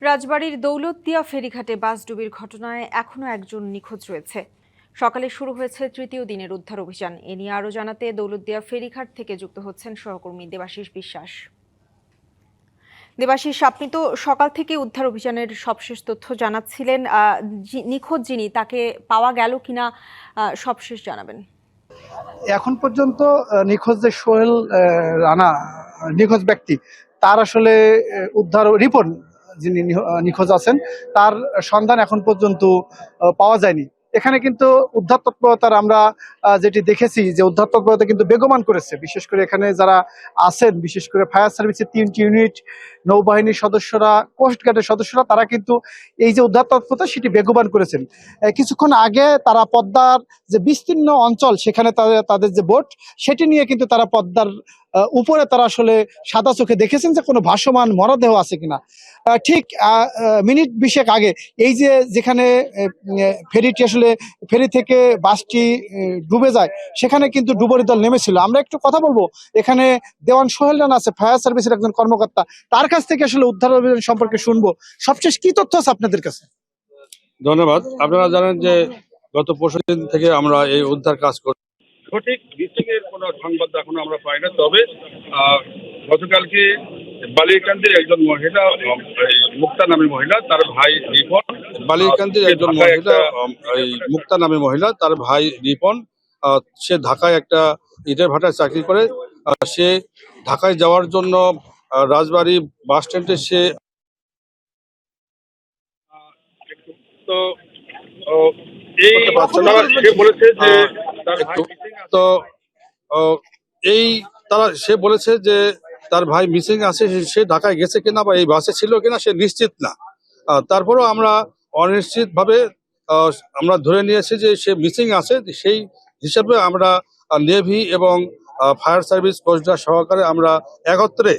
রাজবাড়ীর দৌলতদিয়া ফেরিঘাটে বাসডুবির ঘটনায় এখনো একজন নিখোঁজ রয়েছে। সকালে শুরু হয়েছে তৃতীয় দিনের উদ্ধার অভিযান। এ নিয়ে আরও জানাতে দৌলতদিয়া ফেরিঘাট থেকে যুক্ত হচ্ছেন সহকর্মী দেবাশিস বিশ্বাস। দেবাশিস, আপনি তো সকাল থেকে উদ্ধার অভিযানের সবশেষ তথ্য জানাচ্ছিলেন। নিখোঁজ যিনি, তাকে পাওয়া গেল কিনা সবশেষ জানাবেন। এখন পর্যন্ত নিখোঁজ যে সোহেল রানা নিখোঁজ ব্যক্তি, তার আসলে উদ্ধার রিপোর্ট, যিনি নিখোঁজ আছেন তার সন্ধান এখন পর্যন্ত পাওয়া যায়নি। এখানে কিন্তু উদ্ধার তৎপরতার আমরা যেটি দেখেছি যে উদ্ধার তৎপরতা কিন্তু বেগবান করেছে। বিশেষ করে এখানে যারা আছেন, বিশেষ করে ফায়ার সার্ভিসের 3টি ইউনিট, নৌবাহিনীর সদস্যরা, কোস্টগার্ডের সদস্যরা, তারা কিন্তু এই যে উদ্ধার তৎপরতা সেটি বেগবান করেছেন। কিছুক্ষণ আগে তারা পদ্মার যে বিস্তীর্ণ অঞ্চল, সেখানে তাদের যে বোট, সেটি নিয়ে কিন্তু তারা পদ্মার উপরে তারা আসলে সাদা চোখে দেখেছেন যে কোনো ভাসমান মরদেহ আছে কিনা। ঠিক মিনিট 20 আগে এই যে যেখানে ফেরিটি আসলে ফেরি থেকে বাসটি ডুবে যায়, সেখানে কিন্তু ডুবুরি দল নেমেছিল। আমরা একটু কথা বলবো, এখানে দেওয়ান সোহেল রানা আছে, ফায়ার সার্ভিসের একজন কর্মকর্তা, তার কাছ থেকে আসলে উদ্ধার অভিযান সম্পর্কে শুনবো। সবশেষ কি তথ্য আছে আপনাদের কাছে? ধন্যবাদ। আপনারা জানেন যে গত পরশুদিন থেকে আমরা এই উদ্ধার কাজ করছি। সঠিক মিসিংয়ের কোনো সংবাদ এখনো আমরা পাই না। তবে গতকালকে বালিয়াকান্দির একজন মহিলা, মুক্তা নামী মহিলা, তার ভাই রিপন, তার ভাই রিপন, সে ঢাকায় একটা ইটের ভাটায় চাকরি করে। সে ঢাকায় যাওয়ার জন্য রাজবাড়ী বাস স্ট্যান্ডে সে তো এই সে বলেছে যে সে বলেছে যে তার ভাই মিসিং আছে, সে ঢাকায় গেছে কিনা বা এই বাসে ছিল কিনা সে নিশ্চিত না। তারপরেও আমরা অনিশ্চিত ভাবে আমরা ধরে নিয়েছি যে সে মিসিং আছে। সেই হিসাবে আমরা নেভি এবং ফায়ার সার্ভিস, কোস্টগার্ড সহকারে আমরা একত্রে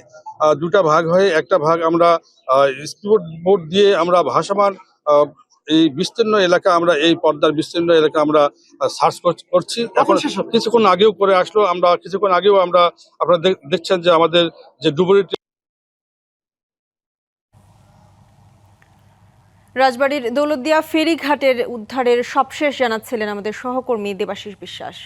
দুটা ভাগ হয়ে একটা ভাগ আমরা স্পিড বোট দিয়ে আমরা ভাসমান এই বিস্তীর্ণ এলাকা, আমরা এই পর্দার বিস্তীর্ণ এলাকা আমরা সার্চ করছি। এখন কিছুক্ষণ আগেও করে আসলো, কিছুক্ষণ আগেও আপনারা দেখছেন যে আমাদের যে ডুবুরিটি। রাজবাড়ীর দৌলতদিয়া ফেরিঘাটের উদ্ধারের সবশেষ জানাচ্ছিলেন আমাদের সহকর্মী দেবাশিস বিশ্বাস।